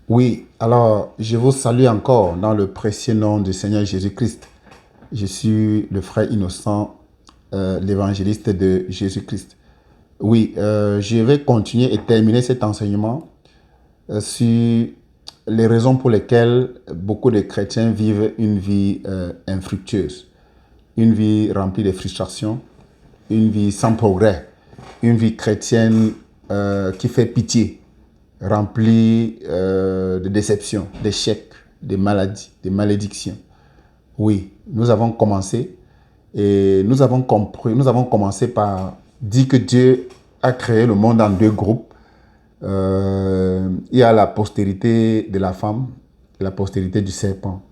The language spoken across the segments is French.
Oui, alors je vous salue encore dans le précieux nom du Seigneur Jésus-Christ. Je suis le frère innocent, l'évangéliste de Jésus-Christ. Oui, je vais continuer et terminer cet enseignement sur les raisons pour lesquelles beaucoup de chrétiens vivent une vie infructueuse, une vie remplie de frustrations, une vie sans progrès, une vie chrétienne qui fait pitié, remplie de déceptions, d'échecs, de maladies, de malédictions. Oui, nous avons commencé et nous avons compris, nous avons commencé par dire que Dieu a créé le monde en deux groupes. Il y a la postérité de la femme et la postérité du serpent.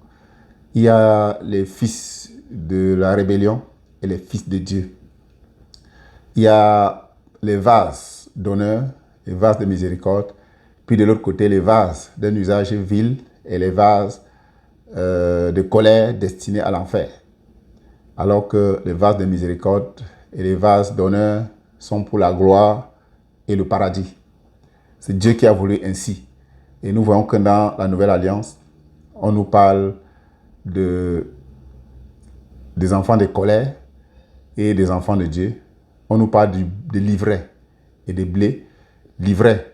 Il y a les fils de la rébellion et les fils de Dieu. Il y a les vases d'honneur, les vases de miséricorde, puis de l'autre côté, les vases d'un usage vil et les vases de colère destinés à l'enfer. Alors que les vases de miséricorde et les vases d'honneur sont pour la gloire et le paradis. C'est Dieu qui a voulu ainsi. Et nous voyons que dans la Nouvelle Alliance, on nous parle des enfants de colère et des enfants de Dieu. On nous parle de l'ivraie et des blés. L'ivraie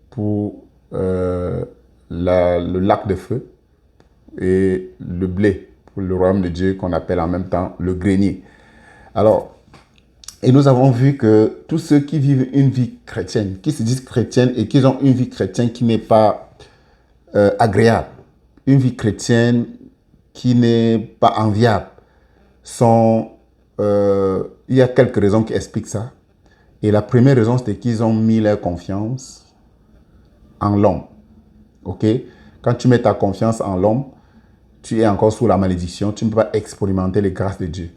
pour le lac de feu et le blé pour le royaume de Dieu qu'on appelle en même temps le grenier. Alors, et nous avons vu que tous ceux qui vivent une vie chrétienne, qui se disent chrétiennes et qui ont une vie chrétienne qui n'est pas agréable, une vie chrétienne qui n'est pas enviable, il y a quelques raisons qui expliquent ça. Et la première raison, c'est qu'ils ont mis leur confiance en l'homme. Ok? Quand tu mets ta confiance en l'homme, tu es encore sous la malédiction, tu ne peux pas expérimenter les grâces de Dieu.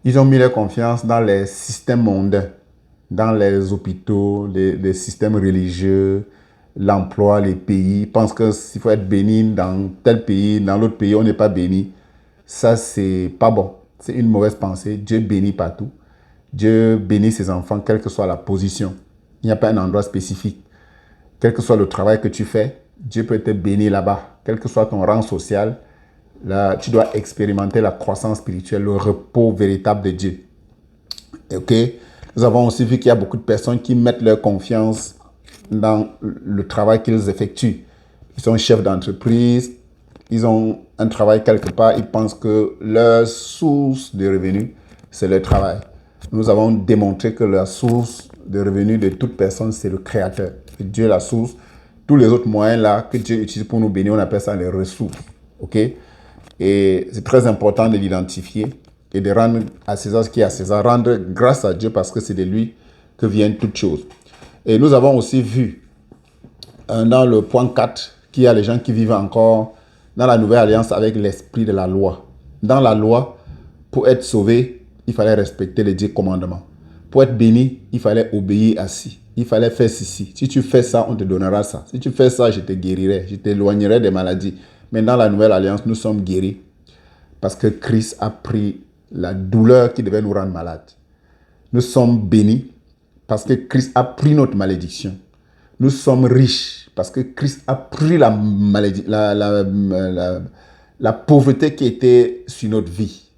Ils ont mis leur confiance dans les systèmes mondains, dans les hôpitaux, les systèmes religieux, l'emploi, les pays. Ils pensent qu'il faut être béni dans tel pays, dans l'autre pays, on n'est pas béni. Ça, c'est pas bon. C'est une mauvaise pensée. Dieu bénit partout. Dieu bénit ses enfants, quelle que soit la position. Il n'y a pas un endroit spécifique. Quel que soit le travail que tu fais, Dieu peut te bénir là-bas. Quel que soit ton rang social, là, tu dois expérimenter la croissance spirituelle, le repos véritable de Dieu. Ok? Nous avons aussi vu qu'il y a beaucoup de personnes qui mettent leur confiance dans le travail qu'ils effectuent. Ils sont chefs d'entreprise, ils ont un travail quelque part, ils pensent que leur source de revenus, c'est leur travail. Nous avons démontré que la source de revenus de toute personne, c'est le Créateur. C'est Dieu la source. Tous les autres moyens là que Dieu utilise pour nous bénir, on appelle ça les ressources. Ok? Et c'est très important de l'identifier et de rendre à César ce qui est à César, rendre grâce à Dieu parce que c'est de lui que viennent toutes choses. Et nous avons aussi vu dans le point 4 qu'il y a les gens qui vivent encore dans la nouvelle alliance avec l'esprit de la loi. Dans la loi, pour être sauvé, il fallait respecter les 10 commandements. Pour être béni, il fallait obéir à ci. Il fallait faire ceci. Si tu fais ça, on te donnera ça. Si tu fais ça, je te guérirai. Je t'éloignerai des maladies. Mais dans la nouvelle alliance, nous sommes guéris parce que Christ a pris la douleur qui devait nous rendre malades. Nous sommes bénis parce que Christ a pris notre malédiction. Nous sommes riches parce que Christ a pris la pauvreté qui était sur notre vie.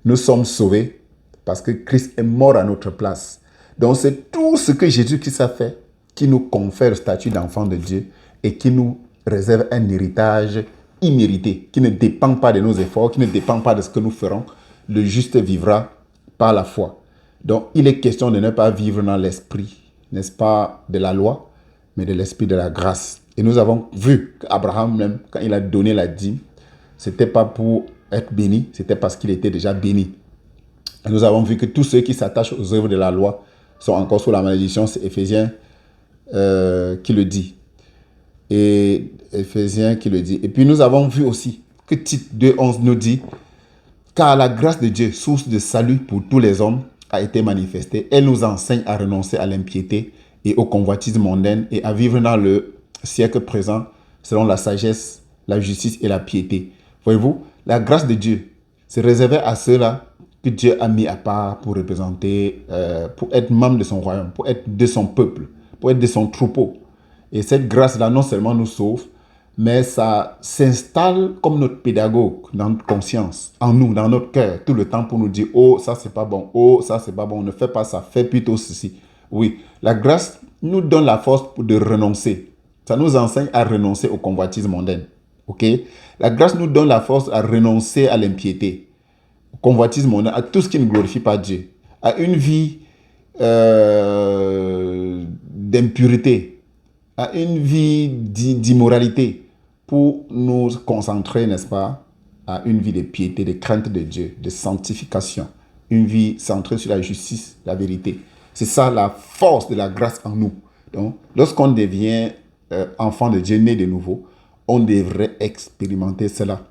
Nous sommes sauvés parce que Christ est mort à notre place. Donc c'est tout ce que Jésus-Christ a fait qui nous confère le statut d'enfant de Dieu et qui nous réserve un héritage immérité, qui ne dépend pas de nos efforts, qui ne dépend pas de ce que nous ferons. Le juste vivra par la foi. Donc il est question de ne pas vivre dans l'esprit, n'est-ce pas, de la loi, mais de l'esprit de la grâce. Et nous avons vu qu'Abraham même, quand il a donné la dîme, ce n'était pas pour être béni, c'était parce qu'il était déjà béni. Et nous avons vu que tous ceux qui s'attachent aux œuvres de la loi sont encore sous la malédiction. C'est Éphésiens qui le dit. Et Éphésiens qui le dit. Et puis nous avons vu aussi que Tite 2,11 nous dit « Car la grâce de Dieu, source de salut pour tous les hommes, a été manifestée. Elle nous enseigne à renoncer à l'impiété et au convoitisme mondaine et à vivre dans le siècle présent selon la sagesse, la justice et la piété. » Voyez-vous, la grâce de Dieu, c'est réservé à ceux-là que Dieu a mis à part pour représenter, pour être membre de son royaume, pour être de son peuple, pour être de son troupeau. Et cette grâce-là, non seulement nous sauve, mais ça s'installe comme notre pédagogue dans notre conscience, en nous, dans notre cœur, tout le temps pour nous dire, oh, ça c'est pas bon, oh, ça c'est pas bon, ne fais pas ça, fais plutôt ceci. Oui, la grâce nous donne la force de renoncer. Ça nous enseigne à renoncer au convoitise mondaine. Ok? La grâce nous donne la force à renoncer à l'impiété, au convoitise mondaine, à tout ce qui ne glorifie pas Dieu, à une vie d'impureté, à une vie d'immoralité, pour nous concentrer, n'est-ce pas, à une vie de piété, de crainte de Dieu, de sanctification, une vie centrée sur la justice, la vérité. C'est ça la force de la grâce en nous. Donc, lorsqu'on devient enfant de Dieu, né de nouveau, on devrait expérimenter cela.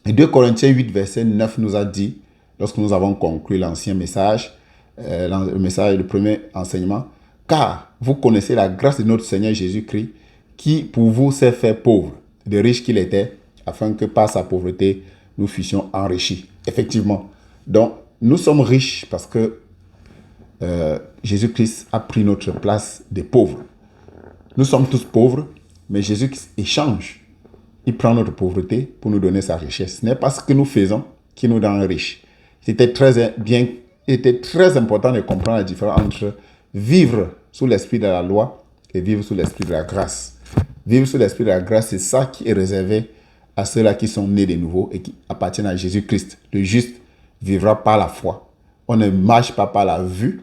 Et 2 Corinthiens 8, verset 9 nous a dit, lorsque nous avons conclu l'ancien message, le premier enseignement, car vous connaissez la grâce de notre Seigneur Jésus-Christ, qui pour vous s'est fait pauvre, de riche qu'il était, afin que par sa pauvreté, nous fussions enrichis. Effectivement. Donc, nous sommes riches parce que Jésus-Christ a pris notre place de pauvres. Nous sommes tous pauvres, mais Jésus-Christ échange. Il prend notre pauvreté pour nous donner sa richesse. Ce n'est pas ce que nous faisons qui nous rend riches. C'était très important de comprendre la différence entre vivre sous l'esprit de la loi et vivre sous l'esprit de la grâce. Vivre sous l'esprit de la grâce, c'est ça qui est réservé à ceux-là qui sont nés de nouveau et qui appartiennent à Jésus-Christ. Le juste vivra par la foi. On ne marche pas par la vue,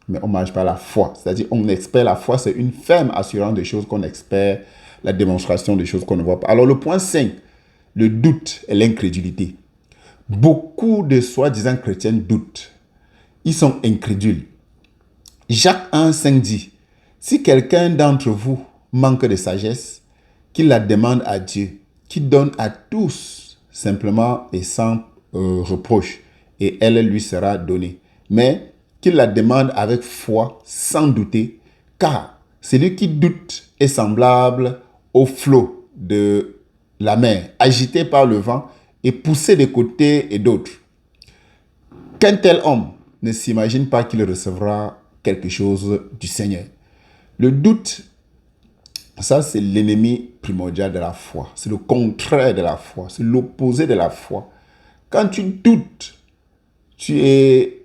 mais on marche par la foi. C'est-à-dire, on espère la foi, c'est une ferme assurance des choses qu'on espère, la démonstration des choses qu'on ne voit pas. Alors, le point 5, le doute et l'incrédulité. Beaucoup de soi-disant chrétiens doutent. Ils sont incrédules. Jacques 1,5 dit, si quelqu'un d'entre vous manque de sagesse, qu'il la demande à Dieu, qui donne à tous simplement et sans reproche, et elle lui sera donnée. Mais qu'il la demande avec foi, sans douter, car celui qui doute est semblable au flot de la mer, agité par le vent et poussé de côté et d'autre. Qu'un tel homme ne s'imagine pas qu'il recevra quelque chose du Seigneur. Le doute, ça c'est l'ennemi primordial de la foi. C'est le contraire de la foi. C'est l'opposé de la foi. Quand tu doutes, tu es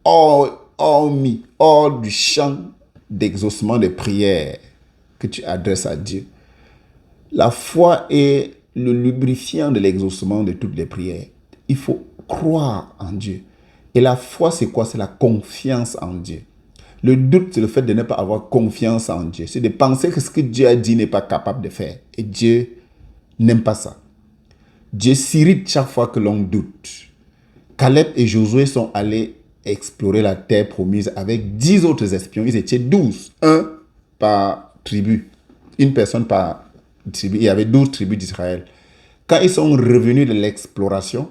hors du champ d'exaucement de prière que tu adresses à Dieu. La foi est le lubrifiant de l'exaucement de toutes les prières. Il faut croire en Dieu. Et la foi, c'est quoi? C'est la confiance en Dieu. Le doute, c'est le fait de ne pas avoir confiance en Dieu. C'est de penser que ce que Dieu a dit n'est pas capable de faire. Et Dieu n'aime pas ça. Dieu s'irrite chaque fois que l'on doute. Caleb et Josué sont allés explorer la terre promise avec 10 autres espions. Ils étaient 12, un par tribu, une personne par tribu. Il y avait 12 tribus d'Israël. Quand ils sont revenus de l'exploration,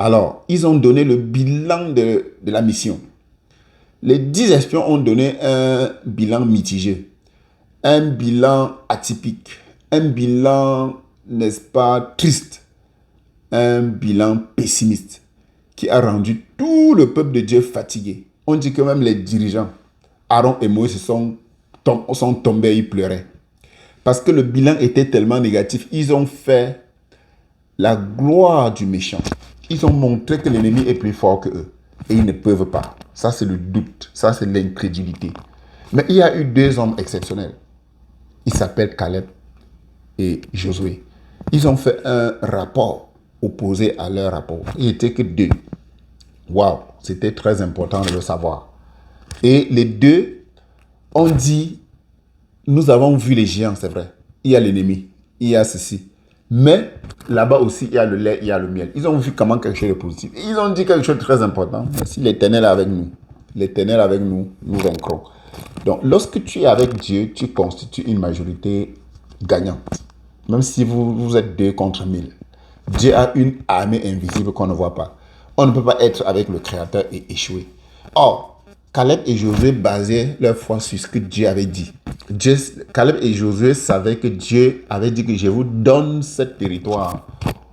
alors, ils ont donné le bilan de la mission. Les 10 espions ont donné un bilan mitigé, un bilan atypique, un bilan, n'est-ce pas, triste, un bilan pessimiste qui a rendu tout le peuple de Dieu fatigué. On dit que même les dirigeants, Aaron et Moïse, sont tombés, ils pleuraient. Parce que le bilan était tellement négatif, ils ont fait la gloire du méchant. Ils ont montré que l'ennemi est plus fort que eux. Et ils ne peuvent pas. Ça, c'est le doute. Ça, c'est l'incrédulité. Mais il y a eu 2 hommes exceptionnels. Ils s'appellent Caleb et Josué. Ils ont fait un rapport opposé à leur rapport. Il n'était que 2. Waouh, c'était très important de le savoir. Et les 2 ont dit, nous avons vu les géants, c'est vrai. Il y a l'ennemi, il y a ceci. Mais là-bas aussi, il y a le lait, il y a le miel. Ils ont vu comment quelque chose de positif. Ils ont dit quelque chose de très important. Si l'Éternel est avec nous, l'Éternel avec nous, nous vaincrons. Donc, lorsque tu es avec Dieu, tu constitues une majorité gagnante. Même si vous êtes 2 contre 1000. Dieu a une armée invisible qu'on ne voit pas. On ne peut pas être avec le Créateur et échouer. Or, Caleb et Josué basaient leur foi sur ce que Dieu avait dit. Caleb et Josué savaient que Dieu avait dit que je vous donne ce territoire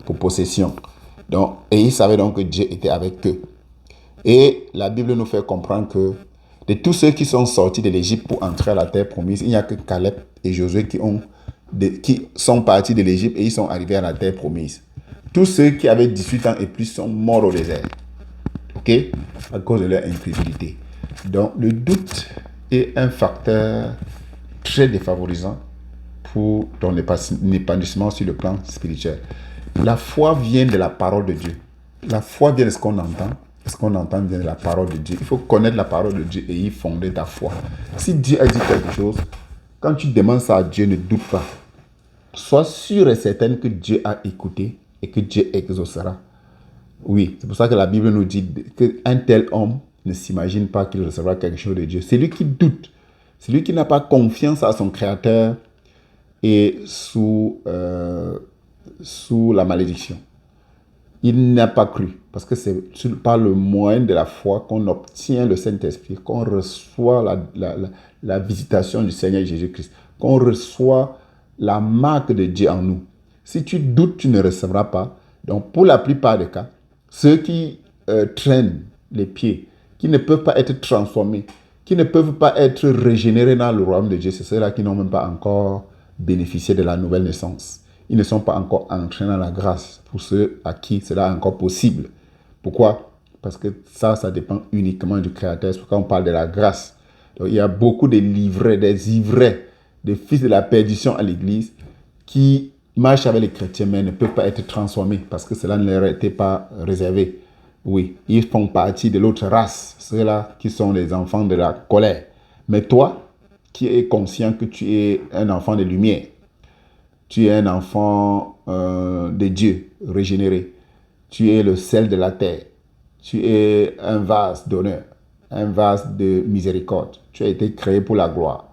pour possession. Donc, et ils savaient donc que Dieu était avec eux. Et la Bible nous fait comprendre que de tous ceux qui sont sortis de l'Égypte pour entrer à la terre promise, il n'y a que Caleb et Josué qui ont qui sont partis de l'Égypte et ils sont arrivés à la terre promise. Tous ceux qui avaient 18 ans et plus sont morts au désert. OK? À cause de leur incrédulité. Donc, le doute est un facteur très défavorisant pour ton épanouissement sur le plan spirituel. La foi vient de la parole de Dieu. La foi vient de ce qu'on entend. Ce qu'on entend vient de la parole de Dieu. Il faut connaître la parole de Dieu et y fonder ta foi. Si Dieu a dit quelque chose, quand tu demandes ça à Dieu, ne doute pas. Sois sûr et certain que Dieu a écouté et que Dieu exaucera. Oui, c'est pour ça que la Bible nous dit qu'un tel homme ne s'imagine pas qu'il recevra quelque chose de Dieu. C'est lui qui doute. C'est lui qui n'a pas confiance à son Créateur et sous la malédiction. Il n'a pas cru, parce que c'est par le moyen de la foi qu'on obtient le Saint-Esprit, qu'on reçoit la visitation du Seigneur Jésus-Christ, qu'on reçoit la marque de Dieu en nous. Si tu doutes, tu ne recevras pas. Donc, pour la plupart des cas, ceux qui traînent les pieds, qui ne peuvent pas être transformés, qui ne peuvent pas être régénérés dans le royaume de Dieu, c'est ceux-là qui n'ont même pas encore bénéficié de la nouvelle naissance. Ils ne sont pas encore entrés dans la grâce pour ceux à qui cela est encore possible. Pourquoi? Parce que ça dépend uniquement du Créateur. C'est pourquoi on parle de la grâce. Donc, il y a beaucoup de livrets, des ivrets, des fils de la perdition à l'église qui marchent avec les chrétiens mais ne peuvent pas être transformés parce que cela ne leur était pas réservé. Oui, ils font partie de l'autre race, ceux-là qui sont les enfants de la colère. Mais toi, qui es conscient que tu es un enfant de lumière, tu es un enfant de Dieu régénéré. Tu es le sel de la terre. Tu es un vase d'honneur, un vase de miséricorde. Tu as été créé pour la gloire.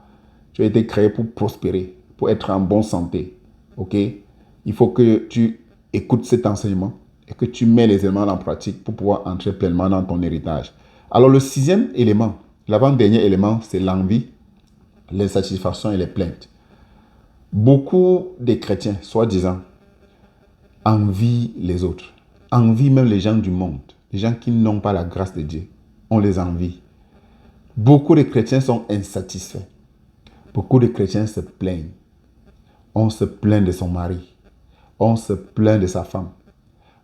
Tu as été créé pour prospérer, pour être en bonne santé. OK? Il faut que tu écoutes cet enseignement et que tu mets les éléments en pratique pour pouvoir entrer pleinement dans ton héritage. Alors, le 6e élément, l'avant-dernier élément, c'est l'envie, l'insatisfaction et les plaintes. Beaucoup de chrétiens, soi-disant, envient les autres. Envient même les gens du monde. Les gens qui n'ont pas la grâce de Dieu. On les envie. Beaucoup de chrétiens sont insatisfaits. Beaucoup de chrétiens se plaignent. On se plaint de son mari. On se plaint de sa femme.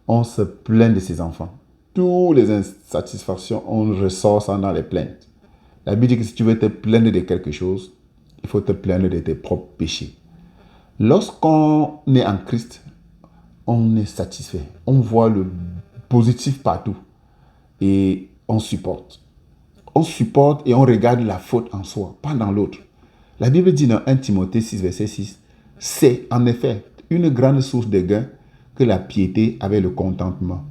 On se plaint de ses enfants. Toutes les insatisfactions, on ressort ça dans les plaintes. La Bible dit que si tu veux te plaindre de quelque chose, il faut te plaindre de tes propres péchés. Lorsqu'on est en Christ, on est satisfait. On voit le positif partout. Et on supporte. On supporte et on regarde la faute en soi, pas dans l'autre. La Bible dit dans 1 Timothée 6, verset 6, c'est en effet une grande source de gain que la piété avec le contentement.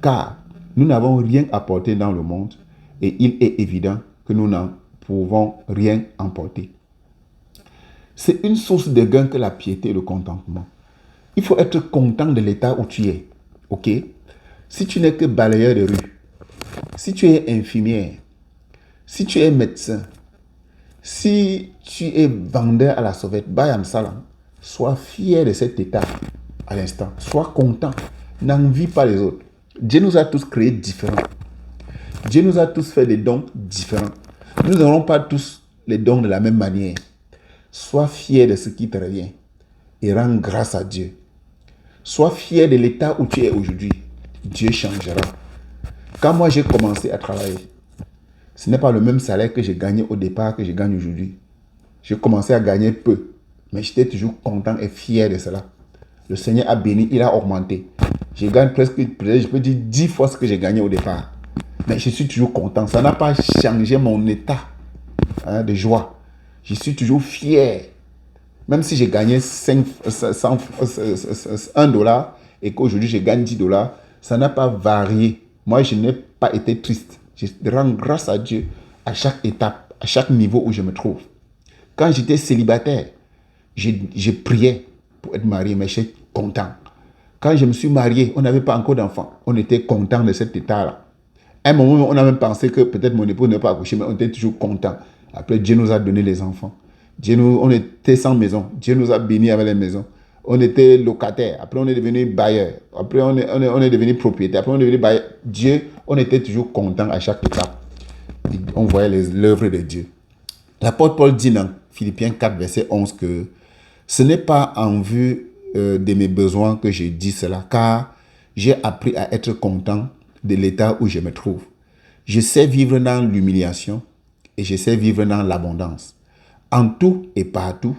Car nous n'avons rien apporté dans le monde et il est évident que nous n'en pouvons rien emporter. C'est une source de gain que la piété et le contentement. Il faut être content de l'état où tu es. OK? Si tu n'es que balayeur de rue, si tu es infirmière, si tu es médecin, si tu es vendeur à la sauvette, Bayam Salam, sois fier de cet état à l'instant. Sois content. N'envie pas les autres. Dieu nous a tous créés différents. Dieu nous a tous fait des dons différents. Nous n'aurons pas tous les dons de la même manière. Sois fier de ce qui te revient et rends grâce à Dieu. Sois fier de l'état où tu es aujourd'hui. Dieu changera. Quand moi j'ai commencé à travailler, ce n'est pas le même salaire que j'ai gagné au départ que je gagne aujourd'hui. J'ai commencé à gagner peu, mais j'étais toujours content et fier de cela. Le Seigneur a béni, il a augmenté. Je gagne presque, je peux dire 10 fois ce que j'ai gagné au départ. Mais je suis toujours content. Ça n'a pas changé mon état de joie. Je suis toujours fier. Même si j'ai gagné 1 dollar et qu'aujourd'hui je gagne 10 dollars, ça n'a pas varié. Moi, je n'ai pas été triste. Je rends grâce à Dieu à chaque étape, à chaque niveau où je me trouve. Quand j'étais célibataire, je priais pour être marié, mais j'étais content. Quand je me suis marié, on n'avait pas encore d'enfant. On était content de cet état-là. À un moment, on a même pensé que peut-être mon époux n'est pas accouché, mais on était toujours content. Après, Dieu nous a donné les enfants. On était sans maison. Dieu nous a bénis avec les maisons. On était locataire. Après, on est devenu bailleur. Après, on est devenu propriétaire. Après, on est devenu bailleur. Dieu, on était toujours content à chaque étape. Et on voyait l'œuvre de Dieu. L'apôtre Paul dit dans Philippiens 4, verset 11 que Ce n'est pas en vue de mes besoins que je dis cela, car j'ai appris à être content de l'état où je me trouve. Je sais vivre dans l'humiliation et je sais vivre dans l'abondance. En tout et partout,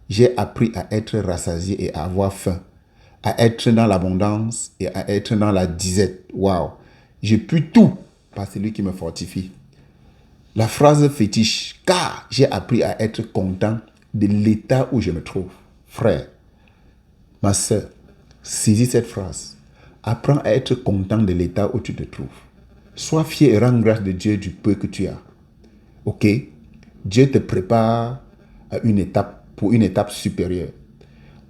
j'ai appris à être rassasié et à avoir faim, à être dans l'abondance et à être dans la disette. Waouh! Je puis tout par celui qui me fortifie. La phrase fétiche, car j'ai appris à être content de l'état où je me trouve. Frère, ma soeur, saisis cette phrase. Apprends à être content de l'état où tu te trouves. Sois fier et rends grâce de Dieu du peu que tu as. Ok? Dieu te prépare à une étape, pour une étape supérieure.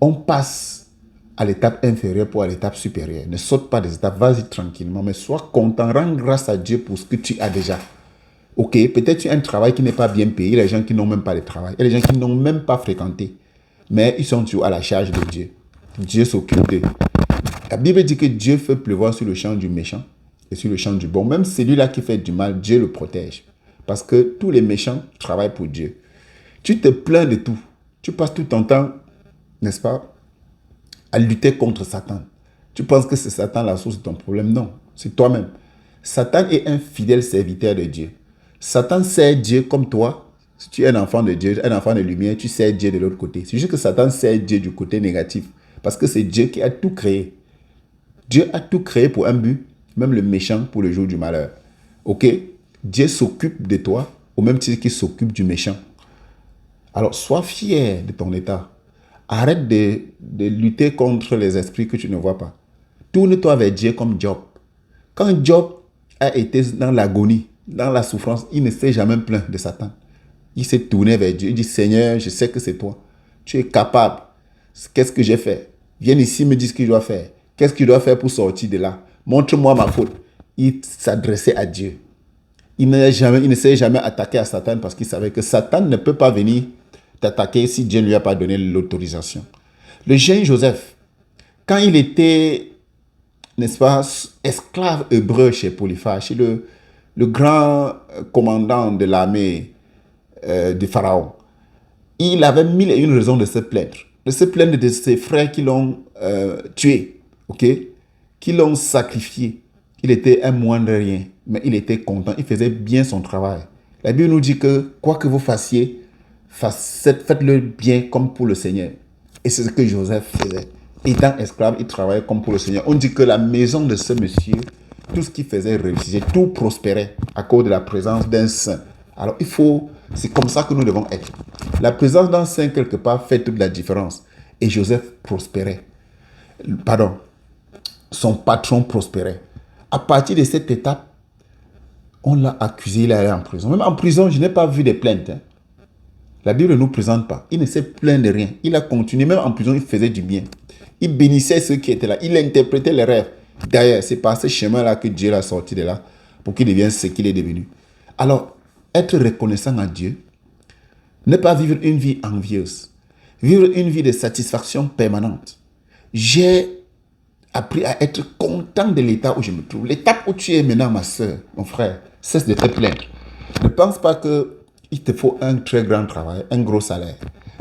On passe à l'étape inférieure pour à l'étape supérieure. Ne saute pas des étapes, vas-y tranquillement, mais sois content, rends grâce à Dieu pour ce que tu as déjà. Ok, peut-être tu as un travail qui n'est pas bien payé, il y a des gens qui n'ont même pas de travail, il y a des gens qui n'ont même pas fréquenté, mais ils sont toujours à la charge de Dieu. Dieu s'occupe d'eux. La Bible dit que Dieu fait pleuvoir sur le champ du méchant et sur le champ du bon. Même celui-là qui fait du mal, Dieu le protège. Parce que tous les méchants travaillent pour Dieu. Tu te plains de tout. Tu passes tout ton temps, n'est-ce pas, à lutter contre Satan. Tu penses que c'est Satan la source de ton problème. Non, c'est toi-même. Satan est un fidèle serviteur de Dieu. Satan sert Dieu comme toi. Si tu es un enfant de Dieu, un enfant de lumière, tu sers Dieu de l'autre côté. C'est juste que Satan sert Dieu du côté négatif. Parce que c'est Dieu qui a tout créé. Dieu a tout créé pour un but, même le méchant pour le jour du malheur. Ok? Dieu s'occupe de toi au même titre qu'il s'occupe du méchant. Alors, sois fier de ton état. Arrête de lutter contre les esprits que tu ne vois pas. Tourne-toi vers Dieu comme Job. Quand Job a été dans l'agonie, dans la souffrance, il ne s'est jamais plaint de Satan. Il s'est tourné vers Dieu. Il dit, Seigneur, je sais que c'est toi. Tu es capable. Qu'est-ce que j'ai fait? Viens ici me dire ce que je dois faire. Qu'est-ce que je dois faire pour sortir de là? Montre-moi ma faute. Il s'adressait à Dieu. Il ne s'est jamais attaqué à Satan parce qu'il savait que Satan ne peut pas venir t'attaquer si Dieu ne lui a pas donné l'autorisation. Le jeune Joseph, quand il était, n'est-ce pas, esclave hébreu chez Potiphar, chez le grand commandant de l'armée du Pharaon, il avait mille et une raisons de se plaindre. De se plaindre de ses frères qui l'ont tué, ok, qui l'ont sacrifié. Il était un moindre rien, mais il était content, il faisait bien son travail. La Bible nous dit que quoi que vous fassiez, faites-le bien comme pour le Seigneur. Et c'est ce que Joseph faisait. Étant esclave, il travaillait comme pour le Seigneur. On dit que la maison de ce monsieur, tout ce qu'il faisait réussissait, tout prospérait à cause de la présence d'un saint. Alors c'est comme ça que nous devons être. La présence d'un saint quelque part fait toute la différence. Et Joseph prospérait. Son patron prospérait. À partir de cette étape, on l'a accusé, il est allé en prison. Même en prison, je n'ai pas vu de plaintes. La Bible ne nous présente pas. Il ne s'est plaint de rien. Il a continué. Même en prison, il faisait du bien. Il bénissait ceux qui étaient là. Il interprétait les rêves. D'ailleurs, c'est par ce chemin-là que Dieu l'a sorti de là pour qu'il devienne ce qu'il est devenu. Alors, être reconnaissant à Dieu, ne pas vivre une vie envieuse, vivre une vie de satisfaction permanente. J'ai appris à être content de l'état où je me trouve. L'étape où tu es maintenant, ma soeur, mon frère, cesse de te plaindre. Ne pense pas qu'il te faut un très grand travail, un gros salaire.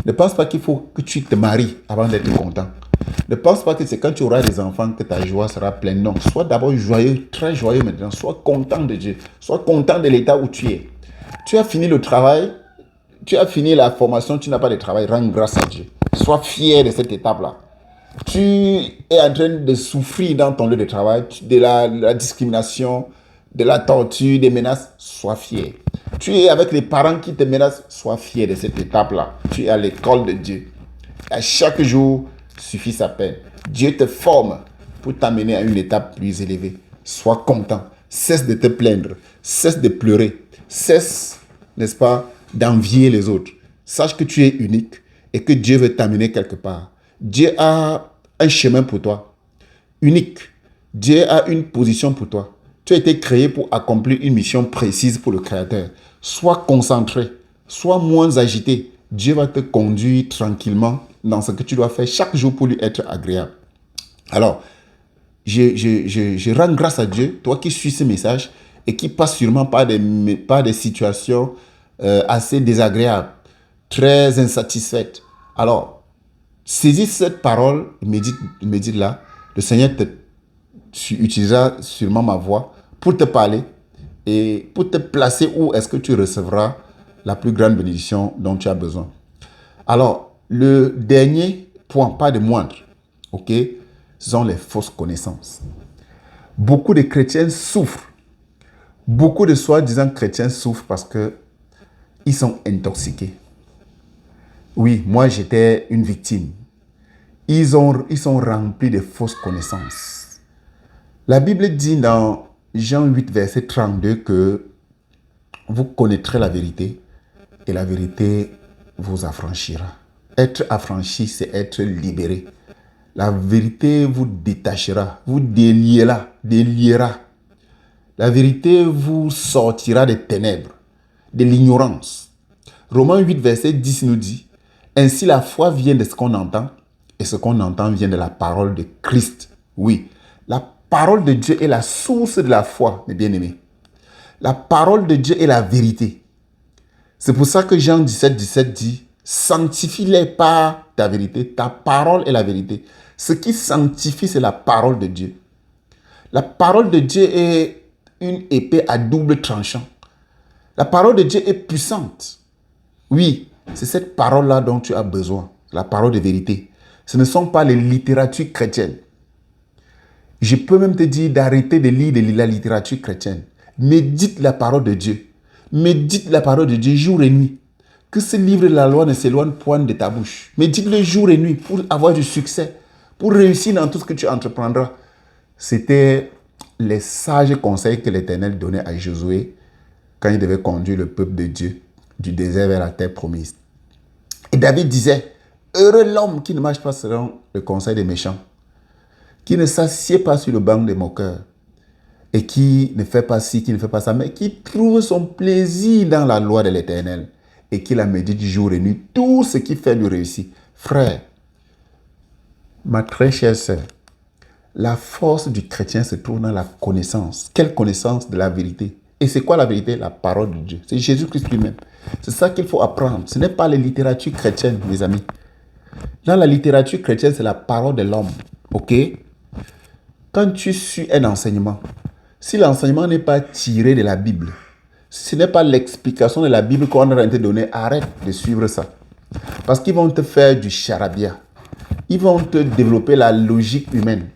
Ne pense pas qu'il faut que tu te maries avant d'être content. Ne pense pas que c'est quand tu auras des enfants que ta joie sera pleine. Non, sois d'abord joyeux, très joyeux maintenant. Sois content de Dieu. Sois content de l'état où tu es. Tu as fini le travail, tu as fini la formation, tu n'as pas de travail. Rends grâce à Dieu. Sois fier de cette étape-là. Tu es en train de souffrir dans ton lieu de travail, de la discrimination, de la torture, des menaces. Sois fier. Tu es avec les parents qui te menacent. Sois fier de cette étape-là. Tu es à l'école de Dieu. À chaque jour suffit sa peine. Dieu te forme pour t'amener à une étape plus élevée. Sois content. Cesse de te plaindre. Cesse de pleurer. Cesse, n'est-ce pas, d'envier les autres. Sache que tu es unique et que Dieu veut t'amener quelque part. Dieu a un chemin pour toi. Unique. Dieu a une position pour toi. Tu as été créé pour accomplir une mission précise pour le Créateur. Sois concentré. Sois moins agité. Dieu va te conduire tranquillement dans ce que tu dois faire chaque jour pour lui être agréable. Alors, je rends grâce à Dieu, toi qui suis ce message et qui passe sûrement par des situations assez désagréables, très insatisfaites. Alors, Saisis cette parole, médite là. Le Seigneur utilisera sûrement ma voix pour te parler et pour te placer où est-ce que tu recevras la plus grande bénédiction dont tu as besoin. Alors, le dernier point, pas de moindre, ok, ce sont les fausses connaissances. Beaucoup de chrétiens souffrent. Beaucoup de soi-disant chrétiens souffrent parce qu'ils sont intoxiqués. Oui, moi j'étais une victime. Ils sont remplis de fausses connaissances. La Bible dit dans Jean 8, verset 32 que vous connaîtrez la vérité et la vérité vous affranchira. Être affranchi, c'est être libéré. La vérité vous détachera, vous déliera. La vérité vous sortira des ténèbres, de l'ignorance. Romains 8, verset 10 nous dit, « Ainsi la foi vient de ce qu'on entend, et ce qu'on entend vient de la parole de Christ. » Oui, la parole de Dieu est la source de la foi, mes bien-aimés. La parole de Dieu est la vérité. C'est pour ça que Jean 17, 17 dit, « Sanctifie-les par ta vérité, ta parole est la vérité. » Ce qui sanctifie, c'est la parole de Dieu. La parole de Dieu est une épée à double tranchant. La parole de Dieu est puissante. Oui, c'est cette parole-là dont tu as besoin, la parole de vérité. Ce ne sont pas les littératures chrétiennes. Je peux même te dire d'arrêter de lire la littérature chrétienne. Médite la parole de Dieu. Médite la parole de Dieu jour et nuit. Que ce livre de la loi ne s'éloigne point de ta bouche. Médite-le jour et nuit pour avoir du succès, pour réussir dans tout ce que tu entreprendras. C'était les sages conseils que l'Éternel donnait à Josué quand il devait conduire le peuple de Dieu du désert vers la terre promise. Et David disait, « Heureux l'homme qui ne marche pas selon le conseil des méchants, qui ne s'assied pas sur le banc des moqueurs, et qui ne fait pas ci, qui ne fait pas ça, mais qui trouve son plaisir dans la loi de l'Éternel, et qui la médite jour et nuit, tout ce qui fait lui réussir. » Frère, ma très chère sœur, la force du chrétien se trouve dans la connaissance. Quelle connaissance de la vérité? Et c'est quoi la vérité? La parole de Dieu. C'est Jésus-Christ lui-même. C'est ça qu'il faut apprendre. Ce n'est pas les littératures chrétiennes, mes amis. Dans la littérature chrétienne, c'est la parole de l'homme. Ok? Quand tu suis un enseignement, si l'enseignement n'est pas tiré de la Bible, ce n'est pas l'explication de la Bible qu'on va te donner, arrête de suivre ça. Parce qu'ils vont te faire du charabia. Ils vont te développer la logique humaine,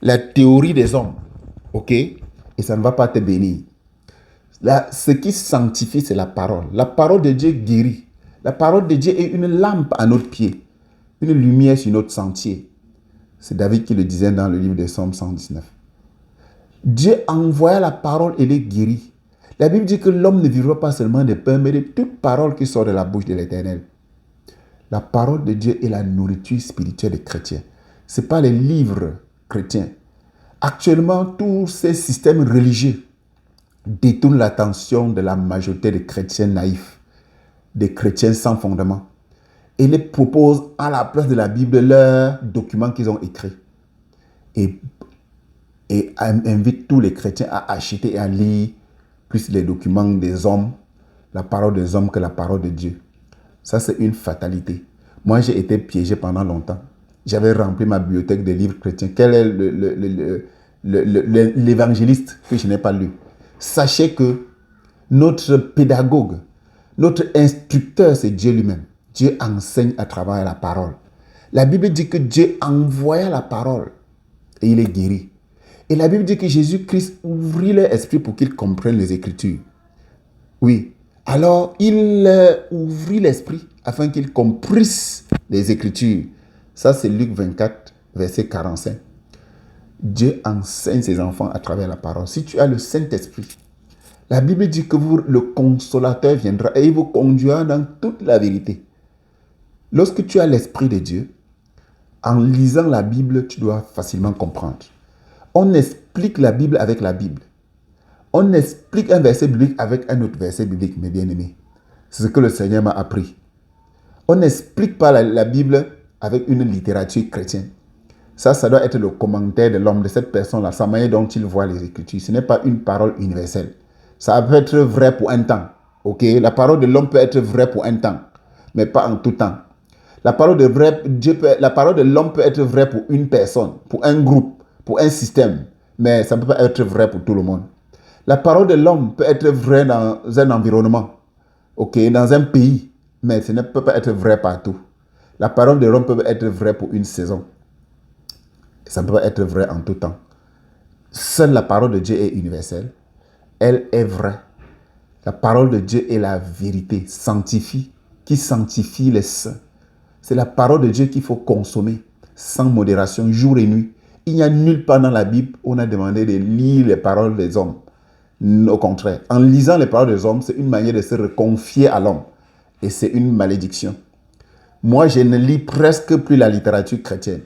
la théorie des hommes. Ok? Et ça ne va pas te bénir. Là, ce qui sanctifie, c'est la parole. La parole de Dieu guérit. La parole de Dieu est une lampe à notre pied, une lumière sur notre sentier. C'est David qui le disait dans le livre des Psaumes 119. Dieu envoya la parole et les guérit. La Bible dit que l'homme ne vivra pas seulement de pain, mais de toute parole qui sort de la bouche de l'Éternel. La parole de Dieu est la nourriture spirituelle des chrétiens. Ce n'est pas les livres chrétiens. Actuellement, tous ces systèmes religieux détournent l'attention de la majorité des chrétiens naïfs, des chrétiens sans fondement, et les proposent à la place de la Bible leurs documents qu'ils ont écrits. Et invitent tous les chrétiens à acheter et à lire plus les documents des hommes, la parole des hommes que la parole de Dieu. Ça, c'est une fatalité. Moi, j'ai été piégé pendant longtemps. J'avais rempli ma bibliothèque de livres chrétiens. Quel est l'évangéliste que je n'ai pas lu? Sachez que notre pédagogue, notre instructeur, c'est Dieu lui-même. Dieu enseigne à travers la parole. La Bible dit que Dieu envoya la parole et il est guéri. Et la Bible dit que Jésus-Christ ouvrit leur esprit pour qu'ils comprennent les Écritures. Oui. Alors, il ouvrit l'esprit afin qu'ils comprissent les Écritures. Ça, c'est Luc 24, verset 45. Dieu enseigne ses enfants à travers la parole. Si tu as le Saint-Esprit, la Bible dit que le consolateur viendra et il vous conduira dans toute la vérité. Lorsque tu as l'Esprit de Dieu, en lisant la Bible, tu dois facilement comprendre. On explique la Bible avec la Bible. On explique un verset biblique avec un autre verset biblique, mes bien-aimés. C'est ce que le Seigneur m'a appris. On n'explique pas la Bible avec une littérature chrétienne. Ça doit être le commentaire de l'homme, de cette personne-là, sa manière dont il voit les Écritures. Ce n'est pas une parole universelle. Ça peut être vrai pour un temps. Ok? La parole de l'homme peut être vraie pour un temps, mais pas en tout temps. La parole de l'homme peut être vraie pour une personne, pour un groupe, pour un système, mais ça ne peut pas être vrai pour tout le monde. La parole de l'homme peut être vraie dans un environnement, ok, dans un pays, mais ça ne peut pas être vrai partout. La parole de l'homme peut être vraie pour une saison. Ça ne peut pas être vrai en tout temps. Seule la parole de Dieu est universelle. Elle est vraie. La parole de Dieu est la vérité, qui sanctifie les saints. C'est la parole de Dieu qu'il faut consommer sans modération, jour et nuit. Il n'y a nulle part dans la Bible où on a demandé de lire les paroles des hommes. Au contraire, en lisant les paroles des hommes, c'est une manière de se reconfier à l'homme. Et c'est une malédiction. Moi, je ne lis presque plus la littérature chrétienne.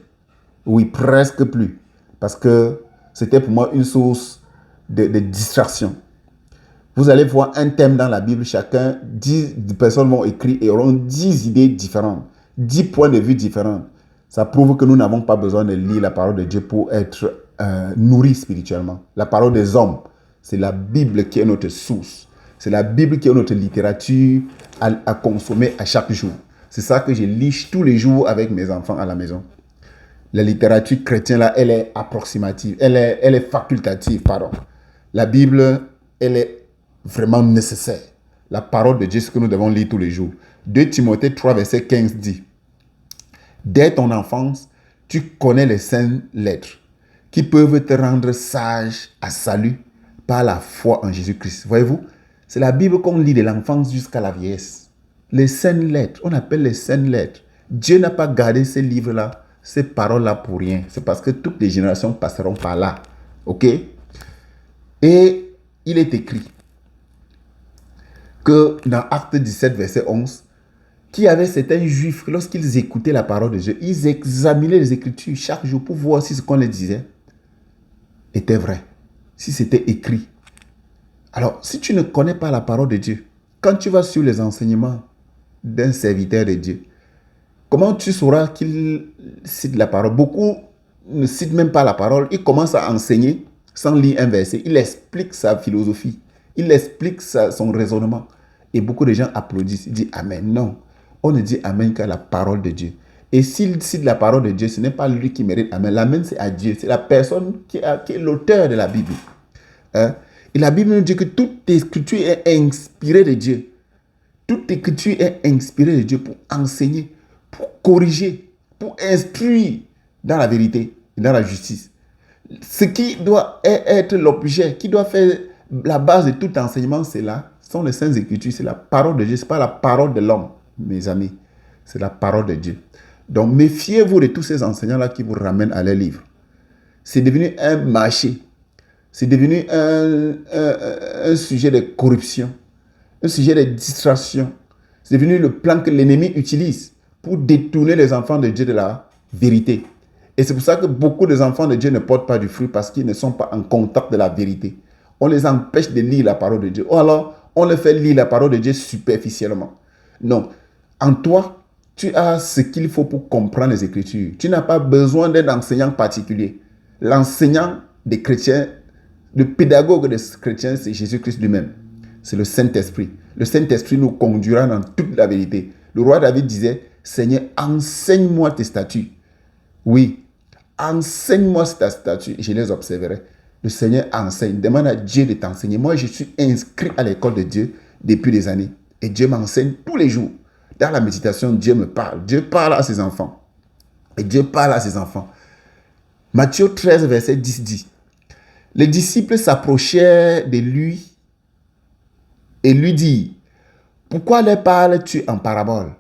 Oui, presque plus. Parce que c'était pour moi une source de distraction. Vous allez voir un thème dans la Bible, 10 personnes vont écrire et auront 10 idées différentes, 10 points de vue différents. Ça prouve que nous n'avons pas besoin de lire la parole de Dieu pour être nourris spirituellement. La parole des hommes, c'est la Bible qui est notre source. C'est la Bible qui est notre littérature à consommer à chaque jour. C'est ça que je lis tous les jours avec mes enfants à la maison. La littérature chrétienne, là, elle est approximative, elle est facultative, pardon. La Bible, elle est vraiment nécessaire. La parole de Dieu, c'est ce que nous devons lire tous les jours. 2 Timothée 3, verset 15 dit, « Dès ton enfance, tu connais les saintes lettres qui peuvent te rendre sage à salut par la foi en Jésus-Christ. » Voyez-vous, c'est la Bible qu'on lit de l'enfance jusqu'à la vieillesse. Les saintes lettres, on appelle les saintes lettres. Dieu n'a pas gardé ces livres-là, ces paroles-là pour rien. C'est parce que toutes les générations passeront par là. Ok? Et il est écrit que dans Acte 17, verset 11, qu'il y avait certains juifs, lorsqu'ils écoutaient la parole de Dieu, ils examinaient les Écritures chaque jour pour voir si ce qu'on les disait était vrai, si c'était écrit. Alors, si tu ne connais pas la parole de Dieu, quand tu vas sur les enseignements d'un serviteur de Dieu, comment tu sauras qu'il cite la parole? Beaucoup ne citent même pas la parole. Ils commencent à enseigner sans lire un verset. Il explique sa philosophie. Il explique son raisonnement. Et beaucoup de gens applaudissent. Ils disent Amen. Non. On ne dit Amen qu'à la parole de Dieu. Et s'il cite la parole de Dieu, ce n'est pas lui qui mérite Amen. L'Amen, c'est à Dieu. C'est la personne qui est l'auteur de la Bible. Hein? Et la Bible nous dit que toute écriture est inspirée de Dieu. Toute écriture est inspirée de Dieu pour enseigner, pour corriger, pour instruire dans la vérité et dans la justice. Ce qui doit être l'objet, qui doit faire la base de tout enseignement, c'est là, sont les saintes écritures, c'est la parole de Dieu, ce n'est pas la parole de l'homme, mes amis, c'est la parole de Dieu. Donc méfiez-vous de tous ces enseignants-là qui vous ramènent à leurs livres. C'est devenu un marché, c'est devenu un sujet de corruption, un sujet de distraction. C'est devenu le plan que l'ennemi utilise pour détourner les enfants de Dieu de la vérité. Et c'est pour ça que beaucoup des enfants de Dieu ne portent pas du fruit parce qu'ils ne sont pas en contact de la vérité. On les empêche de lire la parole de Dieu. Ou alors, on les fait lire la parole de Dieu superficiellement. Non. En toi, tu as ce qu'il faut pour comprendre les Écritures. Tu n'as pas besoin d'un enseignant particulier. L'enseignant des chrétiens, le pédagogue des chrétiens, c'est Jésus-Christ lui-même. C'est le Saint-Esprit. Le Saint-Esprit nous conduira dans toute la vérité. Le roi David disait, Seigneur, enseigne-moi tes statuts. Oui, enseigne-moi tes statuts et je les observerai. Le Seigneur enseigne. Demande à Dieu de t'enseigner. Moi, je suis inscrit à l'école de Dieu depuis des années. Et Dieu m'enseigne tous les jours. Dans la méditation, Dieu me parle. Dieu parle à ses enfants. Et Dieu parle à ses enfants. Matthieu 13, verset 10 dit, les disciples s'approchèrent de lui et lui dit, pourquoi leur parles-tu en parabole?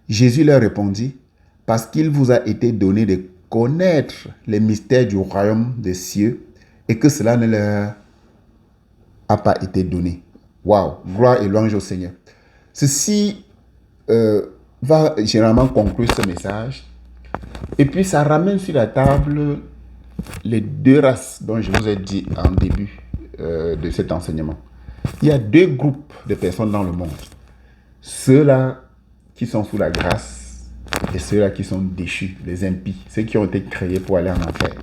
Jésus leur répondit, parce qu'il vous a été donné de connaître les mystères du royaume des cieux et que cela ne leur a pas été donné. Waouh, gloire et louange au Seigneur. Ceci va généralement conclure ce message. Et puis ça ramène sur la table les deux races dont je vous ai dit en début de cet enseignement. Il y a deux groupes de personnes dans le monde. Ceux-là qui sont sous la grâce et ceux-là qui sont déchus, les impies, ceux qui ont été créés pour aller en enfer.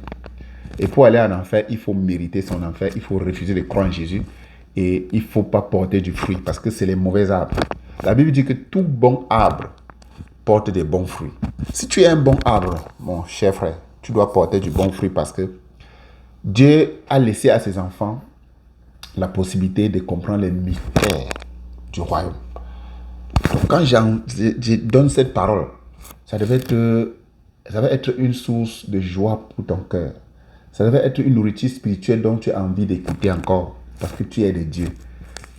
Et pour aller en enfer, il faut mériter son enfer, il faut refuser de croire en Jésus et il ne faut pas porter du fruit parce que c'est les mauvais arbres. La Bible dit que tout bon arbre porte des bons fruits. Si tu es un bon arbre, mon cher frère, tu dois porter du bon fruit parce que Dieu a laissé à ses enfants la possibilité de comprendre les mystères du royaume. Donc quand je donne cette parole, ça devait être une source de joie pour ton cœur. Ça devait être une nourriture spirituelle dont tu as envie d'écouter encore parce que tu es de Dieu.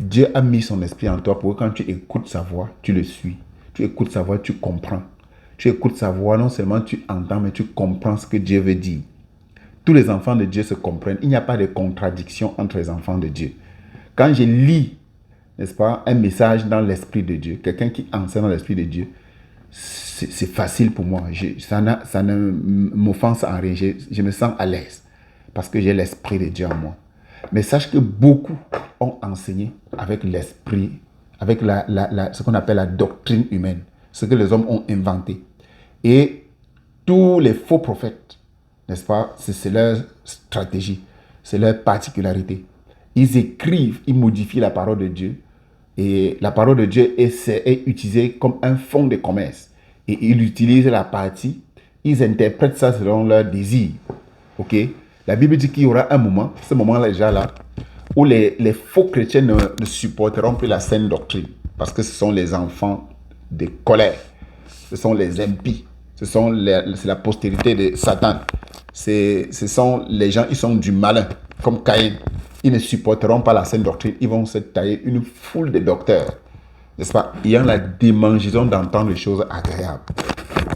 Dieu a mis son esprit en toi pour que quand tu écoutes sa voix, tu le suis. Tu écoutes sa voix, tu comprends. Tu écoutes sa voix, non seulement tu entends, mais tu comprends ce que Dieu veut dire. Tous les enfants de Dieu se comprennent. Il n'y a pas de contradiction entre les enfants de Dieu. Quand je lis, n'est-ce pas, un message dans l'esprit de Dieu, quelqu'un qui enseigne dans l'esprit de Dieu, c'est facile pour moi. Ça ne m'offense en rien. Je me sens à l'aise parce que j'ai l'esprit de Dieu en moi. Mais sache que beaucoup ont enseigné avec l'esprit, avec ce qu'on appelle la doctrine humaine, ce que les hommes ont inventé. Et tous les faux prophètes, n'est-ce pas, c'est leur stratégie, c'est leur particularité. Ils écrivent, ils modifient la parole de Dieu. Et la parole de Dieu est utilisée comme un fonds de commerce. Et ils utilisent la partie, ils interprètent ça selon leur désir. Ok? La Bible dit qu'il y aura un moment, ce moment-là déjà là, où les faux chrétiens ne supporteront plus la saine doctrine. Parce que ce sont les enfants de colère. Ce sont les impies. C'est la postérité de Satan. Ce sont les gens, ils sont du malin, comme Caïn. Ils ne supporteront pas la saine doctrine. Ils vont se tailler une foule de docteurs, n'est-ce pas, ayant la démangeaison d'entendre les choses agréables.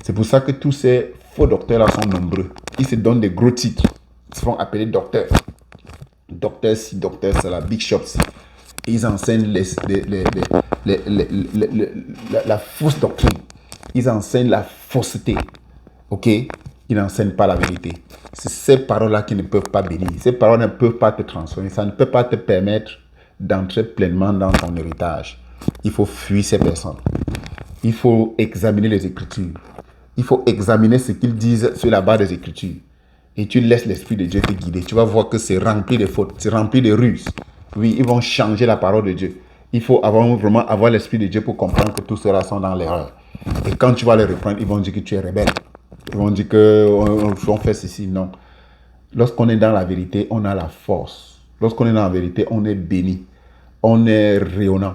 C'est pour ça que tous ces faux docteurs-là sont nombreux. Ils se donnent des gros titres. Ils se font appeler docteurs. Docteur ci, docteur cela, big shops. Ils enseignent la fausse doctrine. Ils enseignent la fausseté. Ok? Ils n'enseignent pas la vérité. C'est ces paroles-là qui ne peuvent pas bénir. Ces paroles ne peuvent pas te transformer. Ça ne peut pas te permettre d'entrer pleinement dans ton héritage. Il faut fuir ces personnes. Il faut examiner les Écritures. Il faut examiner ce qu'ils disent sur la base des Écritures. Et tu laisses l'Esprit de Dieu te guider. Tu vas voir que c'est rempli de fautes, c'est rempli de ruses. Oui, ils vont changer la parole de Dieu. Il faut vraiment avoir l'Esprit de Dieu pour comprendre que tous ceux-là sont dans l'erreur. Et quand tu vas les reprendre, ils vont dire que tu es rebelle. Ils vont dire qu'on fait ceci. Non. Lorsqu'on est dans la vérité, on a la force. Lorsqu'on est dans la vérité, on est béni. On est rayonnant.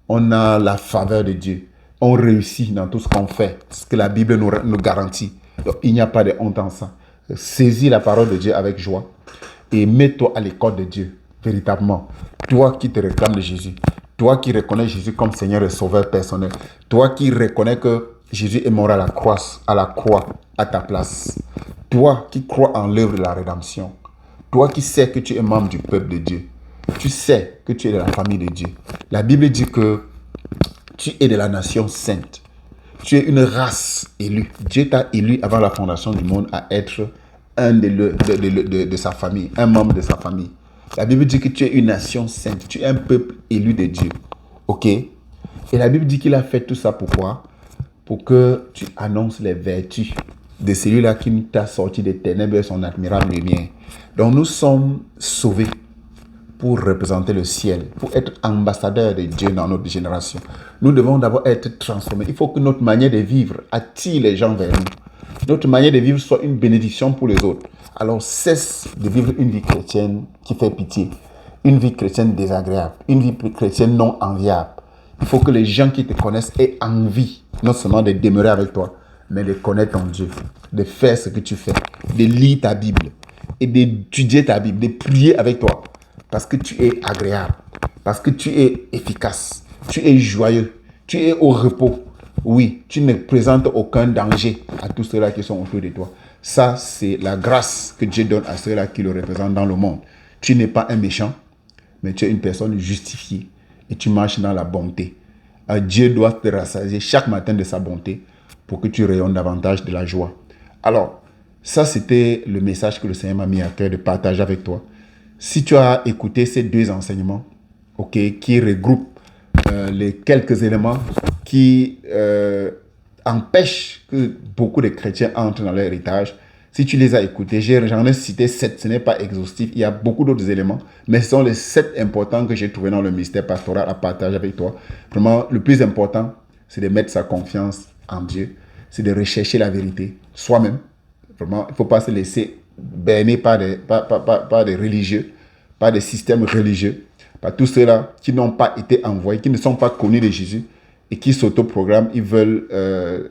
On a la faveur de Dieu. On réussit dans tout ce qu'on fait. Ce que la Bible nous garantit. Donc, il n'y a pas de honte en ça. Saisis la parole de Dieu avec joie et mets-toi à l'école de Dieu, véritablement. Toi qui te réclames de Jésus, toi qui reconnais Jésus comme Seigneur et Sauveur personnel, toi qui reconnais que Jésus est mort à la croix, à ta place, toi qui crois en l'œuvre de la rédemption, toi qui sais que tu es membre du peuple de Dieu, tu sais que tu es de la famille de Dieu. La Bible dit que tu es de la nation sainte. Tu es une race élue. Dieu t'a élu avant la fondation du monde à être un de sa famille, un membre de sa famille. La Bible dit que tu es une nation sainte. Tu es un peuple élu de Dieu. Ok? Et la Bible dit qu'il a fait tout ça pourquoi? Pour que tu annonces les vertus de celui-là qui t'a sorti des ténèbres et son admirable lumière. Donc nous sommes sauvés pour représenter le ciel, pour être ambassadeurs de Dieu dans notre génération. Nous devons d'abord être transformés. Il faut que notre manière de vivre attire les gens vers nous. Notre manière de vivre soit une bénédiction pour les autres. Alors cesse de vivre une vie chrétienne qui fait pitié, une vie chrétienne désagréable, une vie chrétienne non enviable. Il faut que les gens qui te connaissent aient envie, non seulement de demeurer avec toi, mais de connaître ton Dieu, de faire ce que tu fais, de lire ta Bible et d'étudier ta Bible, de prier avec toi. Parce que tu es agréable, parce que tu es efficace, tu es joyeux, tu es au repos. Oui, tu ne présentes aucun danger à tous ceux-là qui sont autour de toi. Ça, c'est la grâce que Dieu donne à ceux-là qui le représentent dans le monde. Tu n'es pas un méchant, mais tu es une personne justifiée et tu marches dans la bonté. Dieu doit te rassasier chaque matin de sa bonté pour que tu rayonnes davantage de la joie. Alors, ça, c'était le message que le Seigneur m'a mis à cœur de partager avec toi. Si tu as écouté ces deux enseignements, ok, qui regroupent les quelques éléments qui empêchent que beaucoup de chrétiens entrent dans leur héritage, si tu les as écoutés, j'en ai cité 7, ce n'est pas exhaustif, il y a beaucoup d'autres éléments, mais ce sont les 7 importants que j'ai trouvés dans le mystère pastoral à partager avec toi. Vraiment, le plus important, c'est de mettre sa confiance en Dieu, c'est de rechercher la vérité soi-même. Vraiment, il ne faut pas se laisser berner par des religieux, par des systèmes religieux, par tous ceux-là qui n'ont pas été envoyés, qui ne sont pas connus de Jésus et qui s'autoprogramment, ils veulent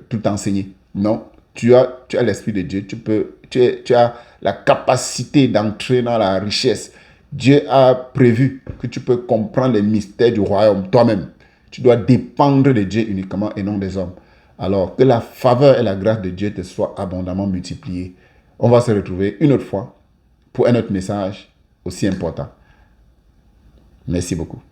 tout enseigner. Non, tu as l'Esprit de Dieu, tu as la capacité d'entrer dans la richesse. Dieu a prévu que tu peux comprendre les mystères du royaume toi-même. Tu dois dépendre de Dieu uniquement et non des hommes. Alors que la faveur et la grâce de Dieu te soient abondamment multipliées. On va se retrouver une autre fois pour un autre message aussi important. Merci beaucoup.